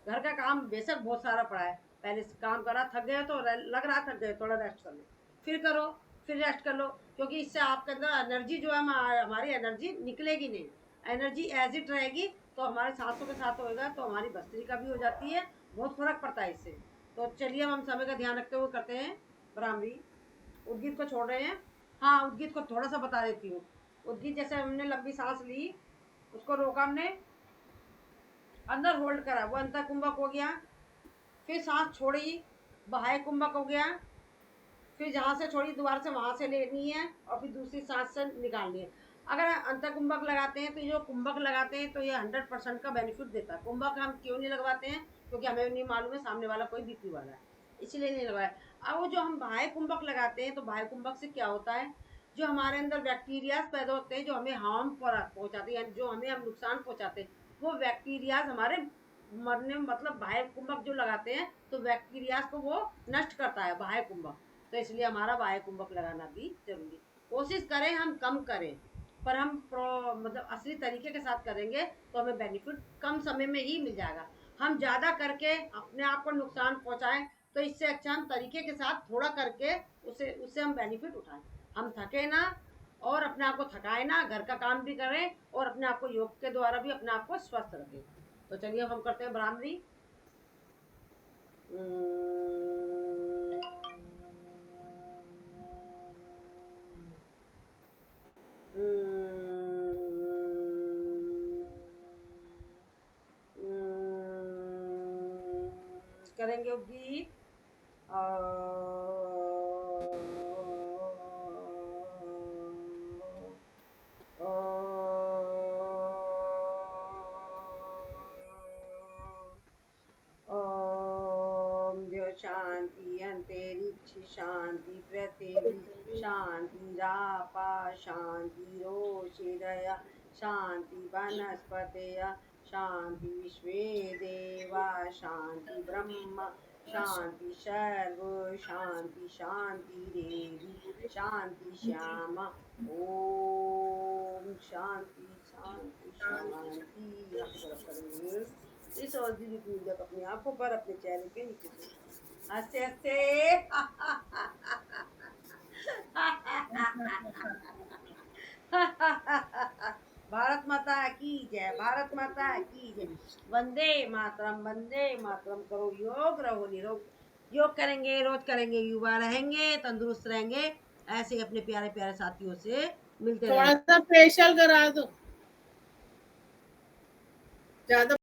घर का काम बेशक बहुत सारा पड़ा है, पहले से काम करा, थक गए तो लग रहा थक गए, थोड़ा रेस्ट कर लो, फिर करो, फिर रेस्ट कर लो, क्योंकि इससे आपके अंदर एनर्जी जो है, हमारी एनर्जी निकलेगी नहीं, एनर्जी एज इट रहेगी। तो हमारे सांसों के साथ होएगा तो हमारी भस्त्रिका भी हो जाती है, बहुत फर्क पड़ता है इससे। तो चलिए हम समय का ध्यान रखते हुए करते हैं भ्रामरी। उद्गीत को छोड़ रहे हैं। हाँ, उद्गीत को थोड़ा सा बता देती हूँ। उद्गीत जैसे हमने लंबी सांस ली, उसको रोका हमने, अंदर होल्ड करा, वो अंतर कुंभक हो गया, फिर सांस छोड़ी, बाह्य कुंभक हो गया, फिर जहाँ से छोड़ी दोबारा से वहां से लेनी है और फिर दूसरी सांस से निकालनी है। अगर अंतर कुंभक लगाते हैं तो जो कुंभक लगाते हैं तो ये 100% का बेनिफिट देता है। कुंभक हम क्यों नहीं लगवाते हैं? क्योंकि हमें नहीं मालूम है सामने वाला कोई बीपी वाला है, इसीलिए नहीं लगवाया। अब वो जो हम बाह्य कुंभक लगाते हैं तो बाह्य कुंभक से क्या होता है, जो हमारे अंदर बैक्टीरिया पैदा होते हैं, जो हमें हार्म पहुंचाते हैं, जो हमें हम नुकसान पहुंचाते हैं, वो बैक्टीरिया हमारे मरने, मतलब बाह्य कुंभक जो लगाते हैं तो बैक्टीरिया को वो नष्ट करता है बाह्य कुंभक। तो इसलिए हमारा बाह्य कुंभक लगाना भी जरूरी। कोशिश करें हम कम करें, पर हम मतलब असली तरीके के साथ करेंगे तो हमें बेनिफिट कम समय में ही मिल जाएगा। हम ज़्यादा करके अपने आप को नुकसान पहुंचाएं तो इससे अच्छा हम तरीके के साथ थोड़ा करके उससे हम बेनिफिट उठाएं। हम थके ना और अपने आप को थकाए ना, घर का काम भी करें और अपने आप को योग के द्वारा भी अपने आप को स्वस्थ रखें। तो चलिए हम करते हैं भ्रामरी। करेंगे उद्गीत। शांति अंतरिक्ष शांति, पृथ्वी शांति, रापा शांति, रोषिदया शांति, वनस्पतय शांति, विश्वे देवा शांति, ब्रह्म शांति, सर्व शांति शांति, देवी शांति, श्यामा ओम शांति शांति शांति। इस और पूजक अपने आंखों पर, अपने चेहरे के नीचे से हंसते हंसते भारत माता की जय, भारत माता की जय, वंदे मातरम, वंदे मातरम। करो योग, रहो निरोग। योग करेंगे, रोज करेंगे, युवा रहेंगे, तंदुरुस्त रहेंगे, ऐसे ही अपने प्यारे प्यारे साथियों से मिलते थोड़ा रहेंगे। सा फेशियल करा दो, ज्यादा